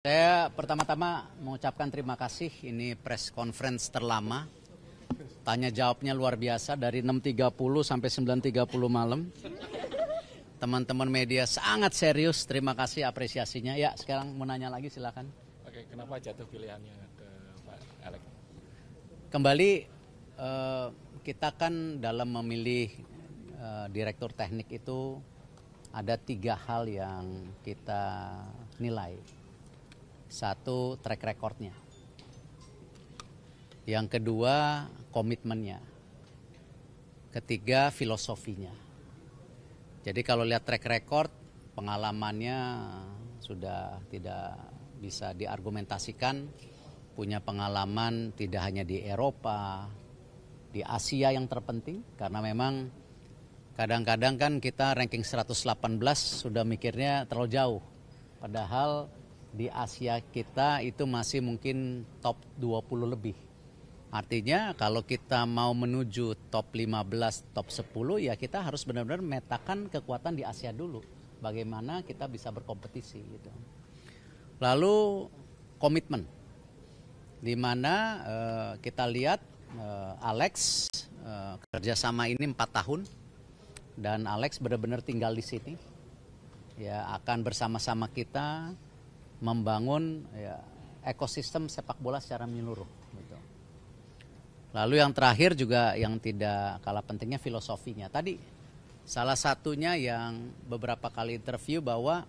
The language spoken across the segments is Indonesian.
Saya pertama-tama mengucapkan terima kasih, ini press conference terlama. Tanya jawabnya luar biasa dari 6.30 sampai 9.30 malam. Teman-teman media sangat serius, terima kasih apresiasinya. Ya, sekarang mau nanya lagi silakan. Oke, kenapa jatuh pilihannya ke Pak Alex? Kembali kita kan dalam memilih direktur teknik itu ada 3 hal yang kita nilai. Satu, track recordnya. Yang kedua, komitmennya. Ketiga, filosofinya. Jadi kalau lihat track record, pengalamannya sudah tidak bisa diargumentasikan. Punya pengalaman tidak hanya di Eropa, di Asia yang terpenting. Karena memang kadang-kadang kan kita ranking 118 sudah mikirnya terlalu jauh. Padahal di Asia kita itu masih mungkin top 20 lebih. Artinya kalau kita mau menuju top 15, top 10 ya kita harus benar-benar memetakan kekuatan di Asia dulu. Bagaimana kita bisa berkompetisi gitu. Lalu komitmen. Di mana kita lihat Alex kerjasama ini 4 tahun dan Alex benar-benar tinggal di sini. Ya akan bersama-sama kita membangun ekosistem sepak bola secara menyeluruh. Gitu. Lalu yang terakhir juga yang tidak kalah pentingnya filosofinya. Tadi salah satunya yang beberapa kali interview bahwa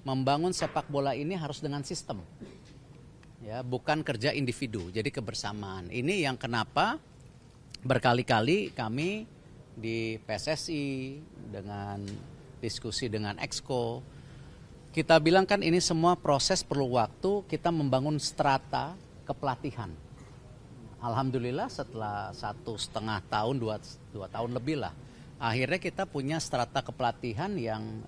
membangun sepak bola ini harus dengan sistem. Ya, bukan kerja individu, jadi kebersamaan. Ini yang kenapa berkali-kali kami di PSSI dengan diskusi dengan Exco kita bilang kan ini semua proses perlu waktu, kita membangun strata kepelatihan. Alhamdulillah setelah 1,5 tahun, 2 tahun lebih lah, akhirnya kita punya strata kepelatihan yang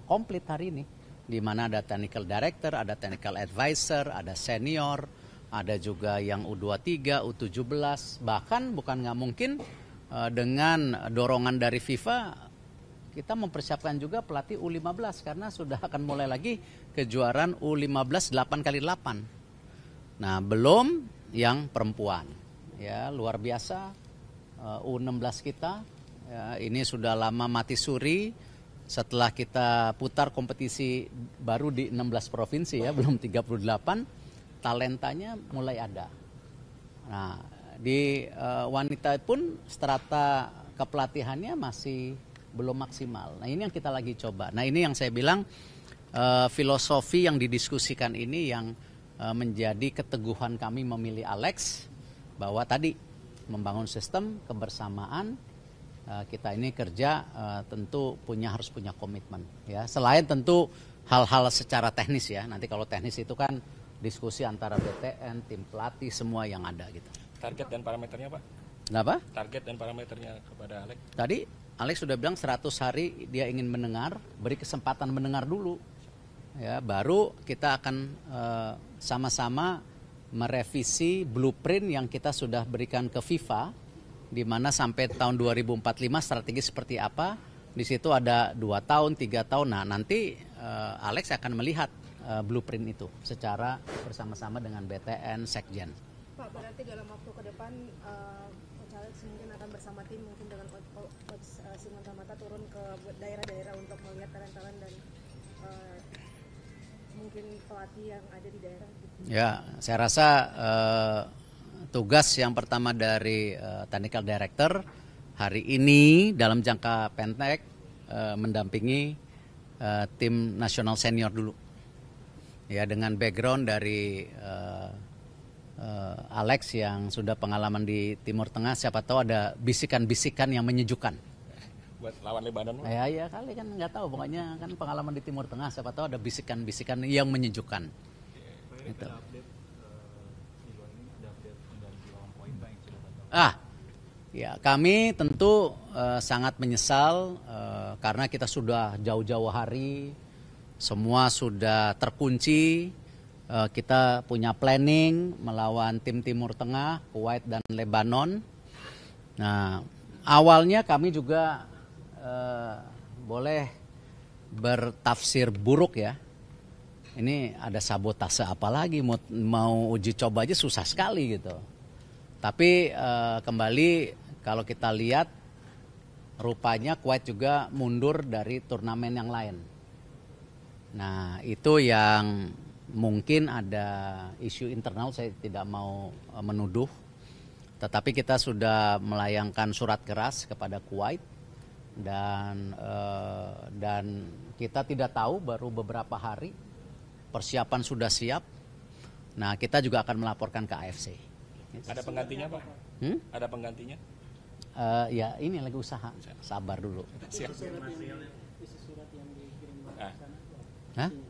komplit hari ini. Di mana ada technical director, ada technical advisor, ada senior, ada juga yang U23, U17. Bahkan bukan nggak mungkin dengan dorongan dari FIFA, kita mempersiapkan juga pelatih U15 karena sudah akan mulai lagi kejuaraan U15 8x8. Nah, belum yang perempuan. Ya, luar biasa U16 kita. Ya, ini sudah lama mati suri setelah kita putar kompetisi baru di 16 provinsi ya, belum 38. Talentanya mulai ada. Nah, di wanita pun strata kepelatihannya masih belum maksimal. Nah ini yang kita lagi coba. Nah ini yang saya bilang filosofi yang didiskusikan ini yang menjadi keteguhan kami memilih Alex. Bahwa tadi membangun sistem kebersamaan kita ini kerja tentu harus punya komitmen. Ya. Selain tentu hal-hal secara teknis ya. Nanti kalau teknis itu kan diskusi antara BTN, tim pelatih semua yang ada gitu. Target dan parameternya Pak? Kenapa? Target dan parameternya kepada Alex? Tadi Alex sudah bilang 100 hari dia ingin mendengar, beri kesempatan mendengar dulu. Ya, baru kita akan sama-sama merevisi blueprint yang kita sudah berikan ke FIFA, di mana sampai tahun 2045 strategi seperti apa. Di situ ada 2 tahun, 3 tahun. Nah nanti Alex akan melihat blueprint itu secara bersama-sama dengan BTN, Sekjen. Pak, berarti dalam waktu ke depan Alex mungkin akan bersama tim mungkin dengan Coach Simon Samata turun ke daerah-daerah untuk melihat talent-talent dan mungkin pelatih yang ada di daerah. Ya, saya rasa tugas yang pertama dari technical director hari ini dalam jangka pendek mendampingi tim nasional senior dulu. Ya, dengan background dari Alex yang sudah pengalaman di Timur Tengah, siapa tahu ada bisikan-bisikan yang menyejukkan. Buat lawan Lebanon? Ya kali kan nggak tahu, pokoknya kan pengalaman di Timur Tengah, siapa tahu ada bisikan-bisikan yang menyejukkan. Itu. Ya kami tentu sangat menyesal karena kita sudah jauh-jauh hari, semua sudah terkunci. Kita punya planning melawan tim Timur Tengah, Kuwait dan Lebanon. Nah, awalnya kami juga boleh bertafsir buruk ya. ini ada sabotase apa lagi, mau uji coba aja susah sekali gitu. Tapi kembali kalau kita lihat rupanya Kuwait juga mundur dari turnamen yang lain. Nah itu yang mungkin ada isu internal, saya tidak mau menuduh. Tetapi kita sudah melayangkan surat keras kepada Kuwait dan kita tidak tahu baru beberapa hari persiapan sudah siap. Nah kita juga akan melaporkan ke AFC. Ada penggantinya Pak? Ada penggantinya? Ya ini lagi usaha, sabar dulu. Siap.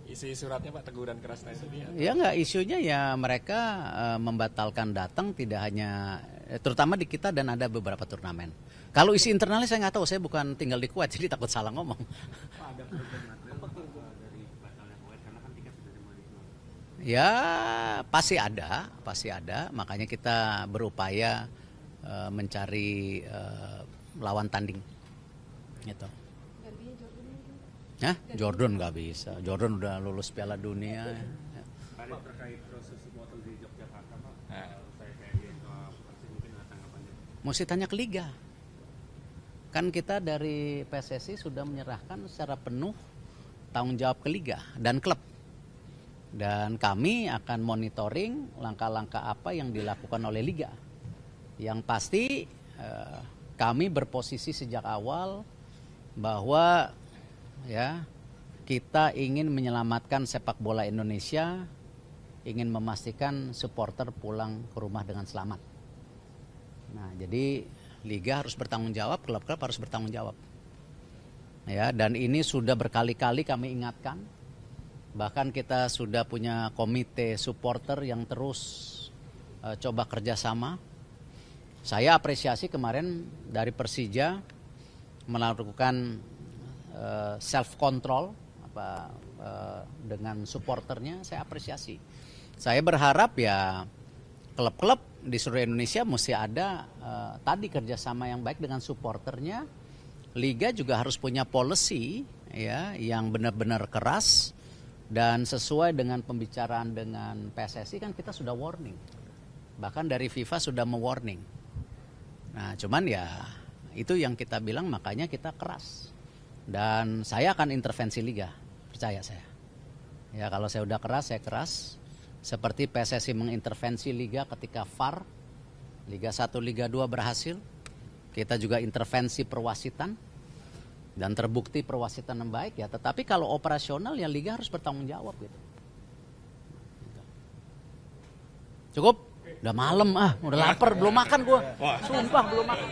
Isi suratnya Pak, teguran keras tadi. Ya enggak, isunya ya mereka membatalkan datang, tidak hanya terutama di kita dan ada beberapa turnamen. Kalau isi internalnya saya nggak tahu, saya bukan tinggal di Kuwait jadi takut salah ngomong. Ya pasti ada, makanya kita berupaya mencari lawan tanding gitu. Jordan nggak bisa. Jordan udah lulus Piala Dunia. Pak, terkait proses supporter di Yogyakarta, Pak, saya mungkin tanggapannya. Mesti tanya ke Liga. Kan kita dari PSSI sudah menyerahkan secara penuh tanggung jawab ke Liga dan klub. Dan kami akan monitoring langkah-langkah apa yang dilakukan oleh Liga. Yang pasti kami berposisi sejak awal bahwa ya kita ingin menyelamatkan sepak bola Indonesia, ingin memastikan supporter pulang ke rumah dengan selamat. Nah, jadi Liga harus bertanggung jawab, klub-klub harus bertanggung jawab. Ya, dan ini sudah berkali-kali kami ingatkan. Bahkan kita sudah punya komite supporter yang terus coba kerjasama. Saya apresiasi kemarin dari Persija melakukan self control dengan supporternya, saya apresiasi. Saya berharap ya klub-klub di seluruh Indonesia mesti ada tadi kerjasama yang baik dengan supporternya. Liga juga harus punya policy ya yang benar-benar keras dan sesuai dengan pembicaraan dengan PSSI kan kita sudah warning. Bahkan dari FIFA sudah mewarning. Nah, cuman ya itu yang kita bilang, makanya kita keras. Dan saya akan intervensi Liga, percaya saya. Ya kalau saya udah keras, saya keras. Seperti PSSI mengintervensi Liga ketika VAR, Liga 1, Liga 2 berhasil. Kita juga intervensi perwasitan dan terbukti perwasitan yang baik ya. Tetapi kalau operasional ya Liga harus bertanggung jawab gitu. Cukup? Udah malam udah lapar, belum makan gua. Sumpah belum makan.